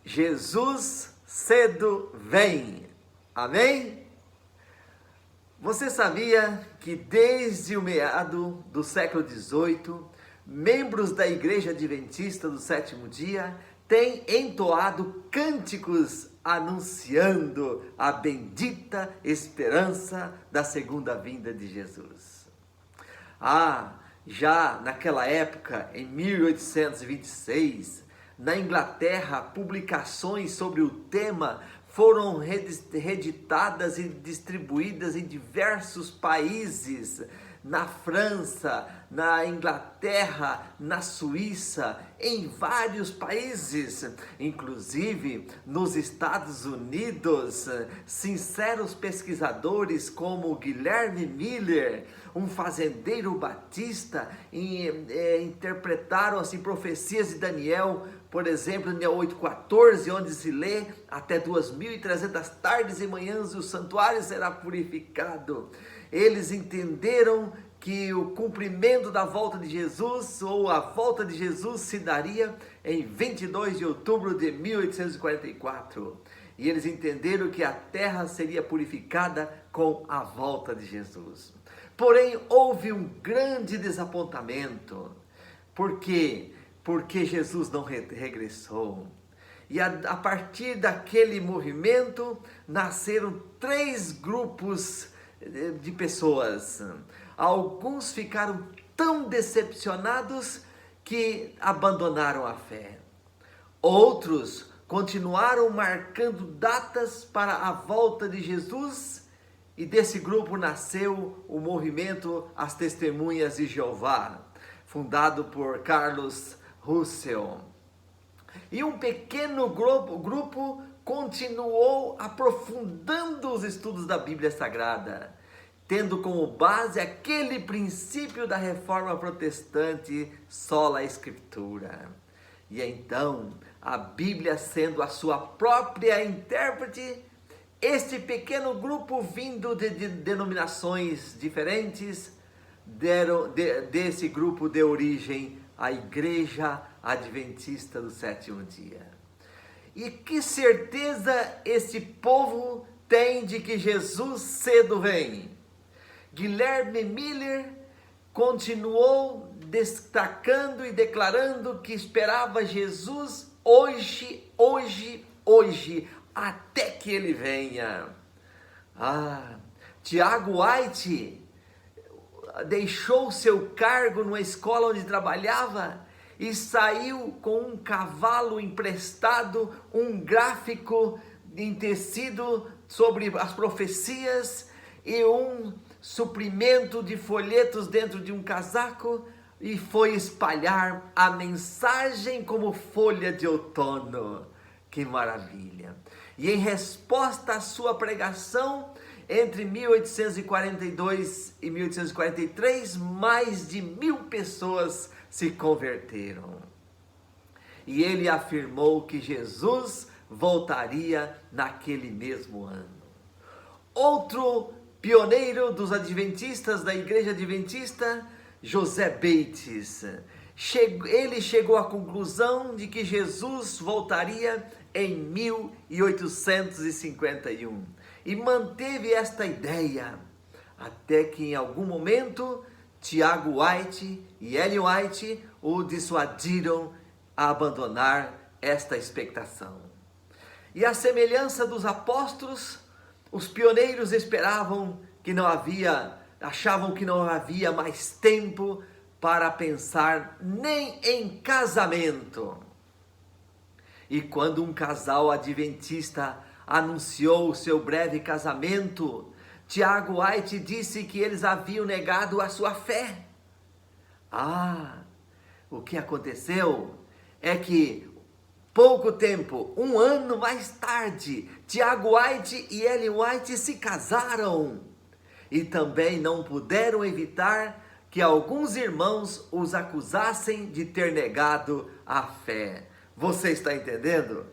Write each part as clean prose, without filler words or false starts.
Jesus cedo vem. Amém? Você sabia que desde o meado do século XVIII, membros da Igreja Adventista do Sétimo Dia têm entoado cânticos anunciando a bendita esperança da segunda vinda de Jesus? Já naquela época, em 1826, na Inglaterra, publicações sobre o tema foram reeditadas e distribuídas em diversos países, na França, na Inglaterra, na Suíça, em vários países, inclusive nos Estados Unidos. Sinceros pesquisadores como Guilherme Miller, um fazendeiro batista, interpretaram assim profecias de Daniel, por exemplo, Daniel 8,14, onde se lê: até 2.300 tardes e manhãs o santuário será purificado. Eles entenderam que o cumprimento da volta de Jesus, ou a volta de Jesus, se daria em 22 de outubro de 1844. E eles entenderam que a terra seria purificada com a volta de Jesus. Porém, houve um grande desapontamento. Por quê? Porque Jesus não regressou. E a partir daquele movimento, nasceram 3 grupos de pessoas. Alguns ficaram tão decepcionados que abandonaram a fé. Outros continuaram marcando datas para a volta de Jesus, e desse grupo nasceu o movimento As Testemunhas de Jeová, fundado por Carlos Russell. E um pequeno grupo continuou aprofundando os estudos da Bíblia Sagrada, tendo como base aquele princípio da reforma protestante, sola escritura. E então, a Bíblia sendo a sua própria intérprete, este pequeno grupo vindo de denominações diferentes, desse grupo deu origem à Igreja Adventista do Sétimo Dia. E que certeza este povo tem de que Jesus cedo vem? Guilherme Miller continuou destacando e declarando que esperava Jesus hoje, até que ele venha. Tiago White deixou seu cargo numa escola onde trabalhava e saiu com um cavalo emprestado, um gráfico em tecido sobre as profecias e um suprimento de folhetos dentro de um casaco, e foi espalhar a mensagem como folha de outono. Que maravilha! E em resposta à sua pregação, entre 1842 e 1843, mais de 1.000 pessoas se converteram. E ele afirmou que Jesus voltaria naquele mesmo ano. Outro pioneiro dos adventistas, da Igreja Adventista, José Bates, ele chegou à conclusão de que Jesus voltaria em 1851 e manteve esta ideia, até que em algum momento Tiago White e Ellen White o dissuadiram a abandonar esta expectação. E à semelhança dos apóstolos, os pioneiros achavam que não havia mais tempo para pensar nem em casamento. E quando um casal adventista anunciou o seu breve casamento, Tiago White disse que eles haviam negado a sua fé. O que aconteceu é que pouco tempo, um ano mais tarde, Tiago White e Ellen White se casaram. E também não puderam evitar que alguns irmãos os acusassem de ter negado a fé. Você está entendendo?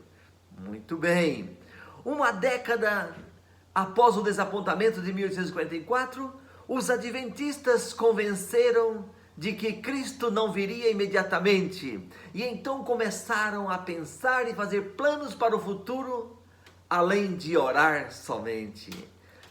Muito bem. Uma década após o desapontamento de 1844, os adventistas convenceram de que Cristo não viria imediatamente, e então começaram a pensar e fazer planos para o futuro, além de orar somente.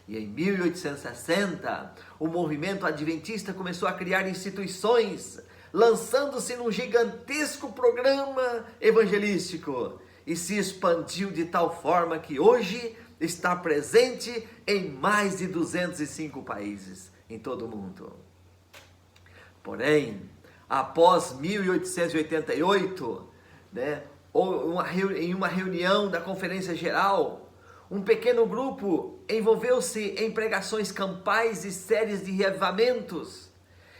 E em 1860, o movimento adventista começou a criar instituições, lançando-se num gigantesco programa evangelístico, e se expandiu de tal forma que hoje está presente em mais de 205 países em todo o mundo. Porém, após 1888, em uma reunião da Conferência Geral, um pequeno grupo envolveu-se em pregações campais e séries de reavivamentos.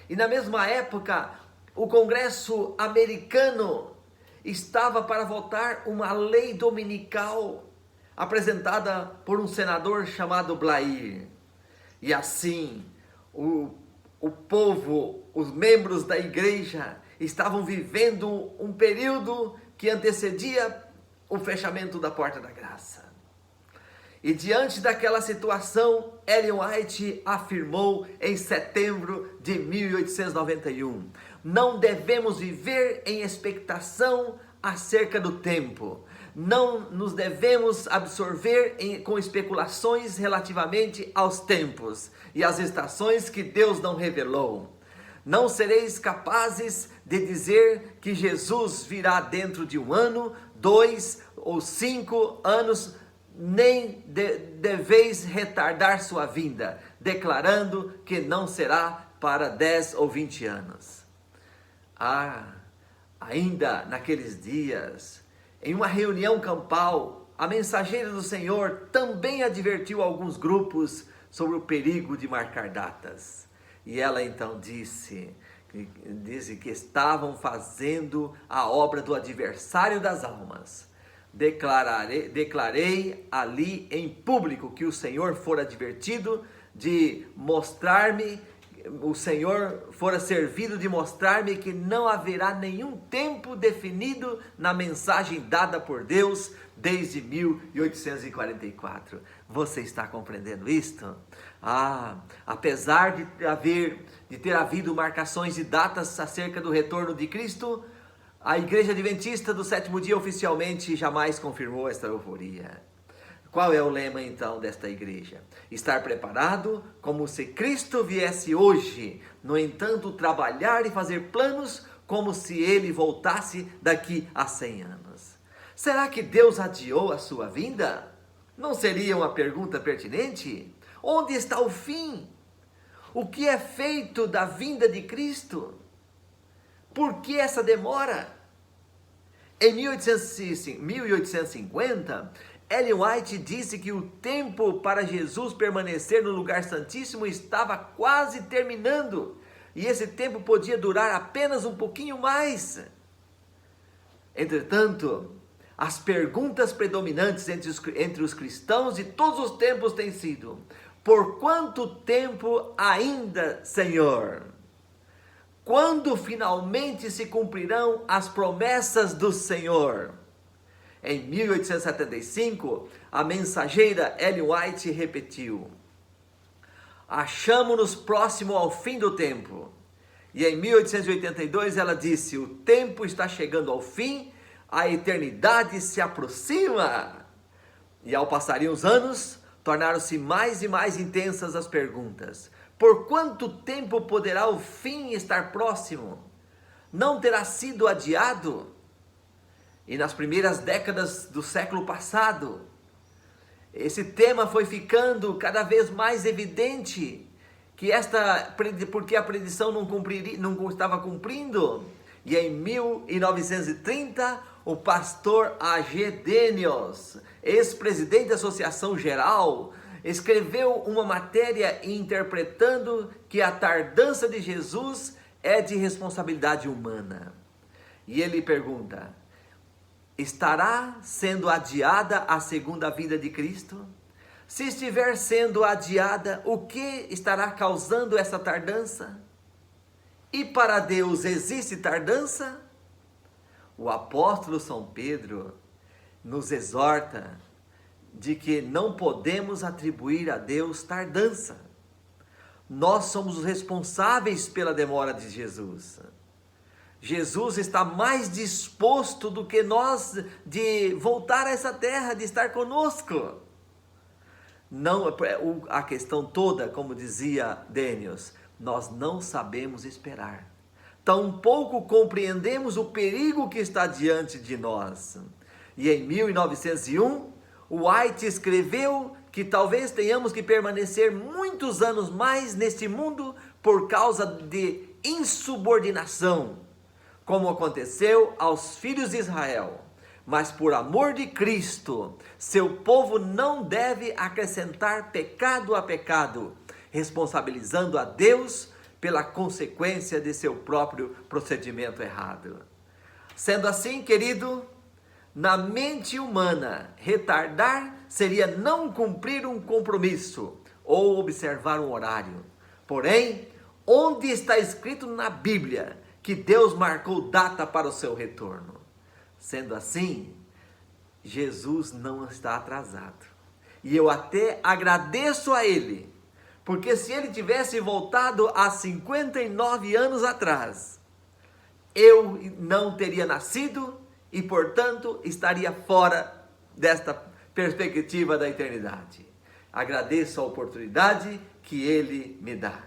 E na mesma época, o Congresso americano estava para votar uma lei dominical apresentada por um senador chamado Blair. E assim, o povo, os membros da igreja estavam vivendo um período que antecedia o fechamento da porta da graça. E diante daquela situação, Ellen White afirmou em setembro de 1891: não devemos viver em expectação acerca do tempo. Não nos devemos absorver com especulações relativamente aos tempos e às estações que Deus não revelou. Não sereis capazes de dizer que Jesus virá dentro de 1 ano, 2 ou 5 anos, nem deveis retardar sua vinda, declarando que não será para 10 ou 20 anos. Ainda naqueles dias, em uma reunião campal, a mensageira do Senhor também advertiu alguns grupos sobre o perigo de marcar datas. E ela então disse que estavam fazendo a obra do adversário das almas. Declarei ali em público que o Senhor fora advertido de mostrar-me, o Senhor fora servido de mostrar-me que não haverá nenhum tempo definido na mensagem dada por Deus desde 1844. Você está compreendendo isto? Apesar de ter havido marcações de datas acerca do retorno de Cristo, a Igreja Adventista do Sétimo Dia oficialmente jamais confirmou esta euforia. Qual é o lema então desta igreja? Estar preparado como se Cristo viesse hoje, no entanto trabalhar e fazer planos como se Ele voltasse daqui a 100 anos. Será que Deus adiou a sua vinda? Não seria uma pergunta pertinente? Onde está o fim? O que é feito da vinda de Cristo? Por que essa demora? Em 1850, Ellen White disse que o tempo para Jesus permanecer no lugar santíssimo estava quase terminando, e esse tempo podia durar apenas um pouquinho mais. Entretanto, as perguntas predominantes entre os cristãos de todos os tempos têm sido: por quanto tempo ainda, Senhor? Quando finalmente se cumprirão as promessas do Senhor? Em 1875, a mensageira Ellen White repetiu: achamo-nos próximo ao fim do tempo. E em 1882 ela disse: o tempo está chegando ao fim, a eternidade se aproxima. E ao passarem os anos, tornaram-se mais e mais intensas as perguntas: por quanto tempo poderá o fim estar próximo? Não terá sido adiado? E nas primeiras décadas do século passado, esse tema foi ficando cada vez mais evidente, porque a predição não estava cumprindo. E em 1930, o pastor A.G. Daniels, ex-presidente da Associação Geral, escreveu uma matéria interpretando que a tardança de Jesus é de responsabilidade humana. E ele pergunta: estará sendo adiada a segunda vinda de Cristo? Se estiver sendo adiada, o que estará causando essa tardança? E para Deus existe tardança? O apóstolo São Pedro nos exorta de que não podemos atribuir a Deus tardança. Nós somos os responsáveis pela demora de Jesus. Jesus está mais disposto do que nós de voltar a essa terra, de estar conosco. Não, a questão toda, como dizia Daniels, nós não sabemos esperar. Tampouco compreendemos o perigo que está diante de nós. E em 1901, White escreveu que talvez tenhamos que permanecer muitos anos mais neste mundo por causa de insubordinação, como aconteceu aos filhos de Israel. Mas por amor de Cristo, seu povo não deve acrescentar pecado a pecado, responsabilizando a Deus pela consequência de seu próprio procedimento errado. Sendo assim, querido, na mente humana, retardar seria não cumprir um compromisso ou observar um horário. Porém, onde está escrito na Bíblia que Deus marcou data para o seu retorno? Sendo assim, Jesus não está atrasado. E eu até agradeço a Ele, porque se Ele tivesse voltado há 59 anos atrás, eu não teria nascido e, portanto, estaria fora desta perspectiva da eternidade. Agradeço a oportunidade que Ele me dá,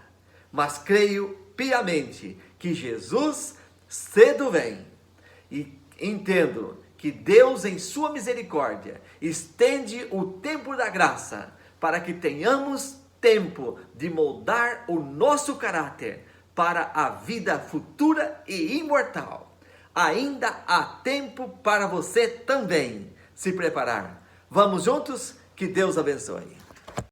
mas creio piamente que Jesus cedo vem, e entendo que Deus, em sua misericórdia, estende o tempo da graça para que tenhamos tempo de moldar o nosso caráter para a vida futura e imortal. Ainda há tempo para você também se preparar. Vamos juntos? Que Deus abençoe.